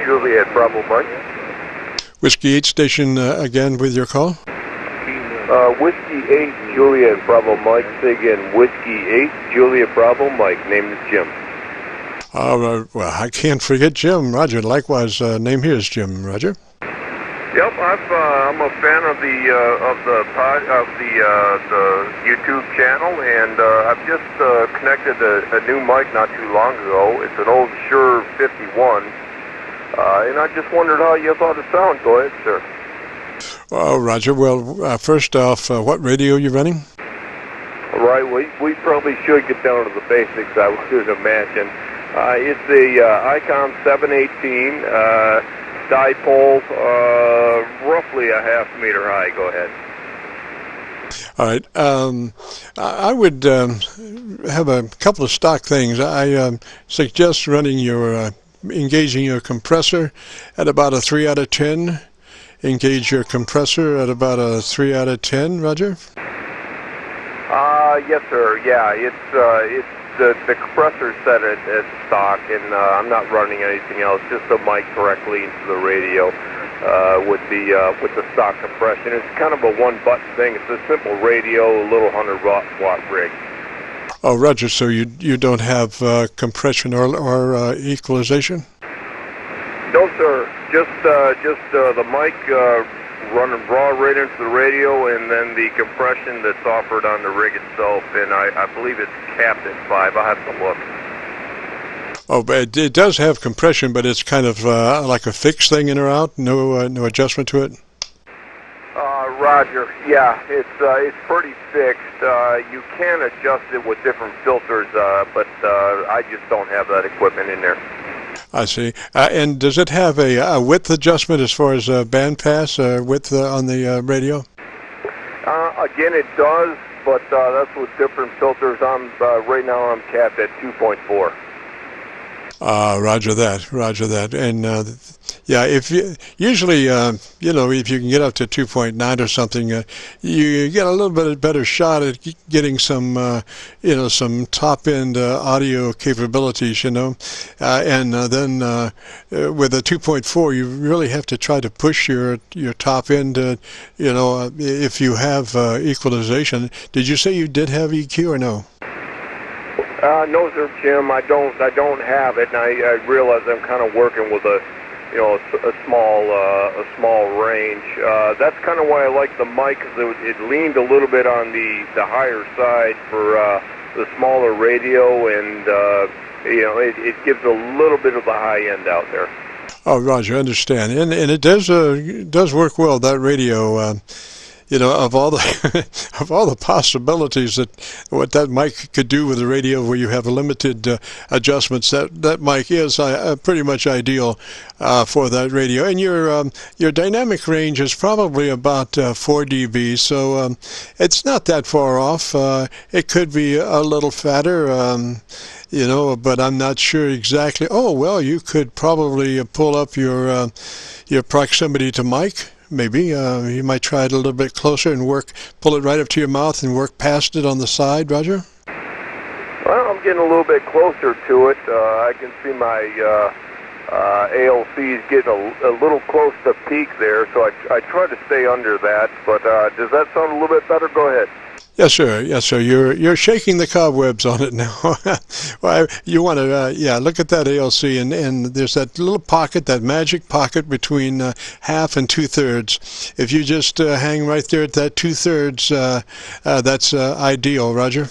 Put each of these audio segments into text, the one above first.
Juliet, Bravo Mike. Whiskey 8 station again with your call. Whiskey 8 Juliet, Bravo Mike. Say again, Whiskey 8 Juliet, Bravo Mike. Name is Jim. Well, I can't forget Jim. Roger. Likewise, name here is Jim. Roger. Yep, I'm a fan of the YouTube channel, and I've just connected a new mic not too long ago. It's an old Shure 51, and I just wondered how you thought it sounded. Go ahead, sir. Oh, Roger. Well, first off, what radio are you running? All right, we probably should get down to the basics, I would imagine. It's the Icon 718. Dipole, roughly a half-meter high. Go ahead. All right. I would have a couple of stock things. I suggest running engaging your compressor at about a 3 out of 10. Engage your compressor at about a 3 out of 10. Roger. Yes, sir. Yeah, it's the compressor set at stock, and I'm not running anything else. Just the mic directly into the radio with the stock compression. It's kind of a one-button thing. It's a simple radio, a little 100-watt rig. Oh, Roger. So you don't have compression or equalization? No, sir. Just the mic running raw right into the radio, and then the compression that's offered on the rig itself, and I believe it's capped at 5. I'll have to look. Oh, but it does have compression, but it's kind of like a fixed thing in or out, no adjustment to it? Roger. Yeah, it's pretty fixed. You can adjust it with different filters, but I just don't have that equipment in there. I see. And does it have a width adjustment as far as band pass width on the radio? Again, it does, but that's with different filters. Right now I'm capped at 2.4. Roger that. And yeah, if you usually if you can get up to 2.9 or something, you get a little bit better shot at getting some some top end audio capabilities, and then with a 2.4 you really have to try to push your top end, if you have equalization. Did you say you did have EQ or no? No, sir, Jim. I don't have it, and I realize I'm kind of working with a small range. That's kind of why I like the mic, because it leaned a little bit on the higher side for the smaller radio, and it gives a little bit of the high end out there. Oh, Roger, I understand, and it does work well, that radio. Of all the possibilities that what that mic could do with the radio, where you have limited adjustments, that mic is pretty much ideal for that radio. And your dynamic range is probably about 4 dB, so it's not that far off. It could be a little fatter. But I'm not sure exactly. Oh, well, you could probably pull up your proximity to mic. Maybe you might try it a little bit closer and pull it right up to your mouth and work past it on the side, Roger? Well, I'm getting a little bit closer to it. I can see my ALCs getting a little close to peak there, so I try to stay under that. But does that sound a little bit better? Go ahead. Yes, sir. You're shaking the cobwebs on it now. Well, you want to, look at that ALC, and there's that little pocket, that magic pocket between half and 2/3. If you just hang right there at that 2/3, that's ideal, Roger.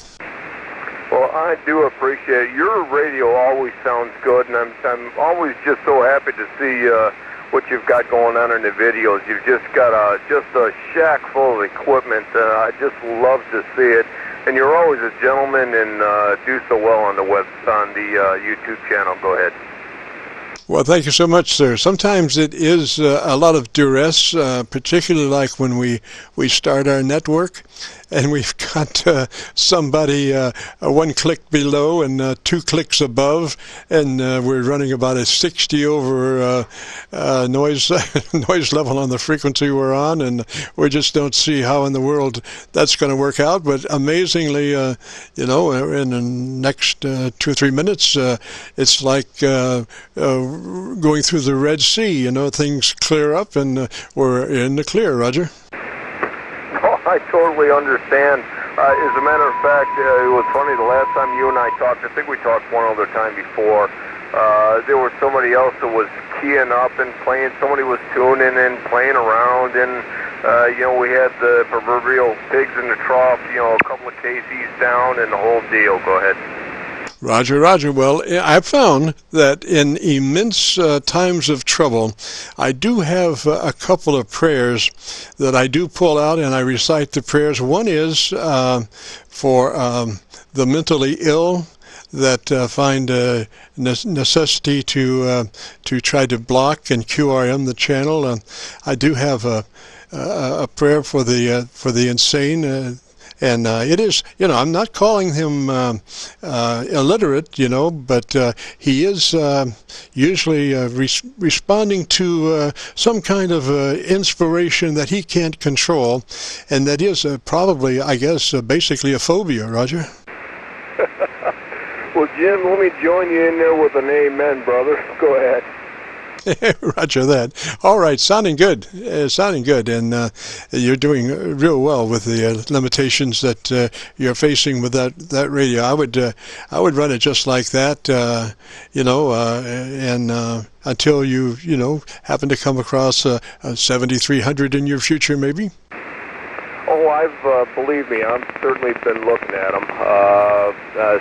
Well, I do appreciate it. Your radio always sounds good, and I'm always just so happy to see what you've got going on in the videos. You've just got a shack full of equipment. I just love to see it, and you're always a gentleman and do so well on the YouTube channel. Go ahead. Well, thank you so much, sir. Sometimes it is a lot of duress, particularly like when we start our network, and we've got somebody 1 click below and 2 clicks above, and we're running about a 60 over noise level on the frequency we're on, and we just don't see how in the world that's going to work out. But amazingly, in the next 2 or 3 minutes, it's like going through the Red Sea. You know, things clear up, and we're in the clear, Roger. Oh, I totally understand. As a matter of fact, it was funny, the last time you and I talked, I think we talked one other time before, there was somebody else that was keying up and playing, somebody was tuning and playing around, and, you know, we had the proverbial pigs in the trough, you know, a couple of KCs down and the whole deal. Go ahead. Roger, Roger. Well, I found that in immense times of trouble, I do have a couple of prayers that I do pull out, and I recite the prayers. One is for the mentally ill that find a necessity to try to block and QRM the channel. I do have a prayer for the insane. And it is, you know, I'm not calling him illiterate, you know, but he is usually responding to some kind of inspiration that he can't control, and that is probably, I guess, basically a phobia, Roger. Well, Jim, let me join you in there with an amen, brother. Go ahead. Roger that. All right, sounding good, and you're doing real well with the limitations that you're facing with that radio. I would run it just like that, you know, and until you know happen to come across a 7300 in your future, maybe. Oh, believe me, I've certainly been looking at them,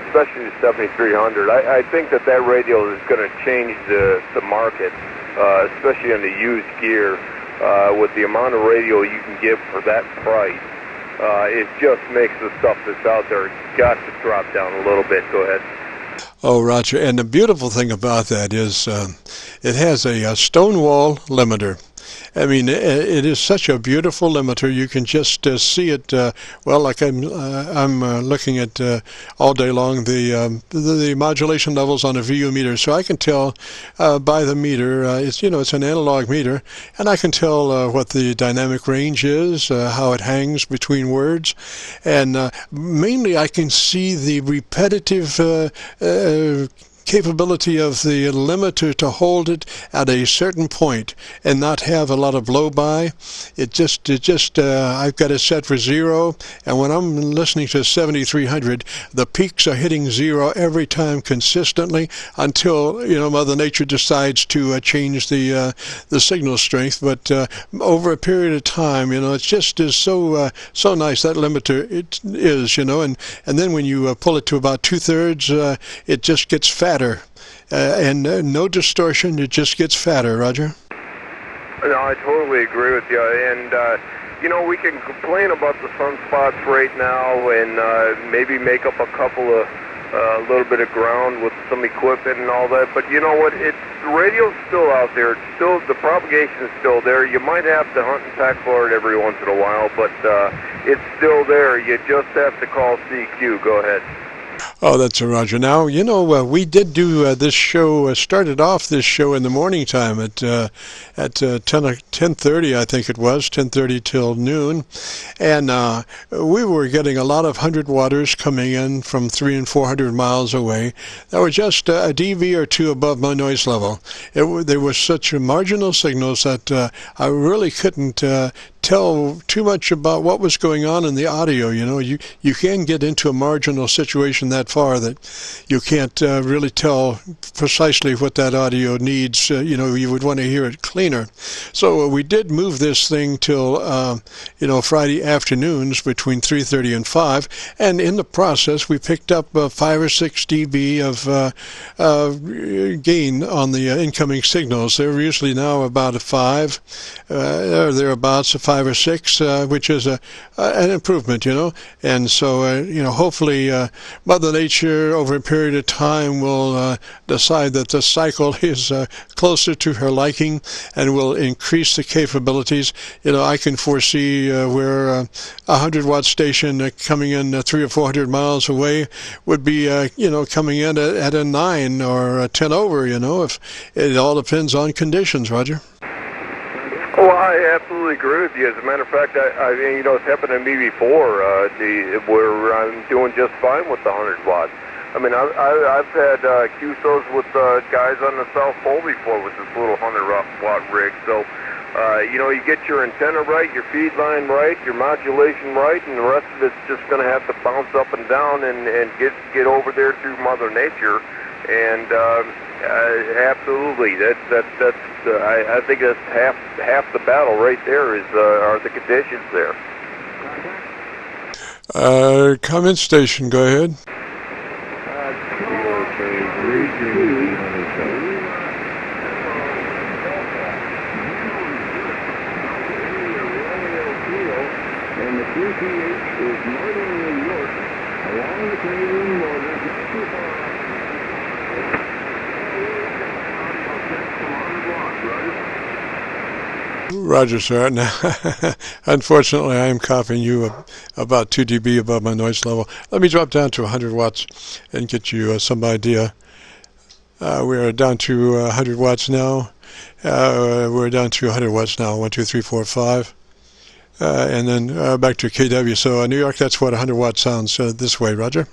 especially the 7300. I think that radio is going to change the market, especially in the used gear, with the amount of radio you can get for that price. It just makes the stuff that's out there got to drop down a little bit. Go ahead. Oh, Roger, and the beautiful thing about that is it has a Stonewall limiter. I mean, it is such a beautiful limiter. You can just see it. Well, like I'm looking at all day long the modulation levels on a VU meter, so I can tell by the meter. It's it's an analog meter, and I can tell what the dynamic range is, how it hangs between words, and mainly I can see the repetitive capability of the limiter to hold it at a certain point and not have a lot of blow by. It just I've got it set for 0, and when I'm listening to 7300, the peaks are hitting 0 every time consistently until Mother Nature decides to change the signal strength. But over a period of time, it just is so nice. That limiter it is, and then when you pull it to about 2/3, it just gets fatter. And no distortion, it just gets fatter, Roger. No, I totally agree with you. And, we can complain about the sunspots right now and maybe make up a couple of, a little bit of ground with some equipment and all that. But you know what? The radio's still out there. It's still, the propagation is still there. You might have to hunt and tack for it every once in a while, but it's still there. You just have to call CQ. Go ahead. Oh, that's a Roger. Now, we did do this show, started off this show in the morning time at 10:30, I think it was, 10:30 till noon. And we were getting a lot of 100 watters coming in from 300 and 400 miles away. That were just a dB or two above my noise level. They were such marginal signals that I really couldn't tell too much about what was going on in the audio. You can get into a marginal situation that far that you can't really tell precisely what that audio needs. You would want to hear it cleaner. So we did move this thing till Friday afternoons between 3:30 and 5, and in the process we picked up 5 or 6 dB of gain on the incoming signals. They're usually now about a 5 or thereabouts, a 5 or 6, which is an improvement, and so hopefully Mother Nature over a period of time will decide that the cycle is closer to her liking and will increase the capabilities. I can foresee where a 100-watt station coming in 300 or 400 miles away would be coming in at a 9 or a 10 over. If it all depends on conditions, Roger. Well, I absolutely agree with you. As a matter of fact, it's happened to me before, where I'm doing just fine with the 100 watt. I mean, I've had Qsos with guys on the South Pole before with this little 100-watt rig. So, you know, you get your antenna right, your feed line right, your modulation right, and the rest of it's just going to have to bounce up and down and get over there through Mother Nature. And absolutely, I think that's half the battle right there are the conditions there. Comment station, go ahead. And the QTH is northern New York, along the Canadian border, not too far. Roger, sir. Now, unfortunately, I am copying you about 2 dB above my noise level. Let me drop down to 100 watts and get you some idea. We're down to 100 watts now. We're down to 100 watts now. 1, 2, 3, 4, 5. And then back to KW. So New York, that's what 100 watts sounds this way, Roger.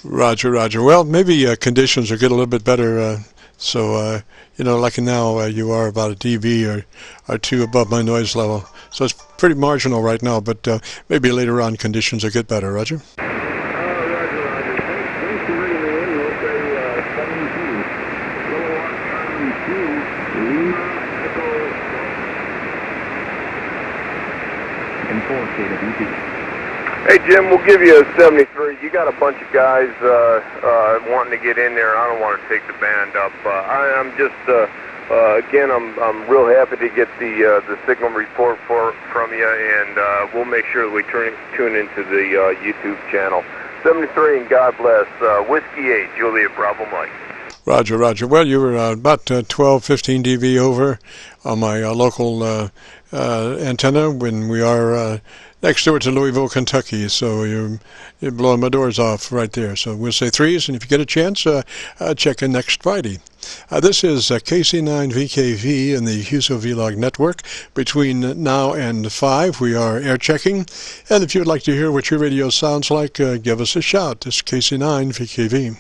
Roger, Roger. Well, maybe conditions will get a little bit better. So, you know, like now, you are about a dB or 2 above my noise level. So it's pretty marginal right now, but maybe later on conditions will get better, Roger. Roger, Roger. Thanks for bringing me in. We'll say 72. Kilowatt time 2, Lima Echo. And 4 KWP. Hey, Jim, we'll give you a 73. You got a bunch of guys wanting to get in there. I don't want to take the band up. I'm just, again, I'm real happy to get the signal report from you, and we'll make sure that we tune into the YouTube channel. 73, and God bless. Whiskey 8, Juliet Bravo Mike. Roger, Roger. Well, you were about 12, 15 dB over on my local antenna when we are next door to Louisville, Kentucky. So you're blowing my doors off right there. So we'll say 3s, and if you get a chance, check in next Friday. This is KC9VKV in the Qso-Vlog network. Between now and 5, we are air checking. And if you'd like to hear what your radio sounds like, give us a shout. This is KC9VKV.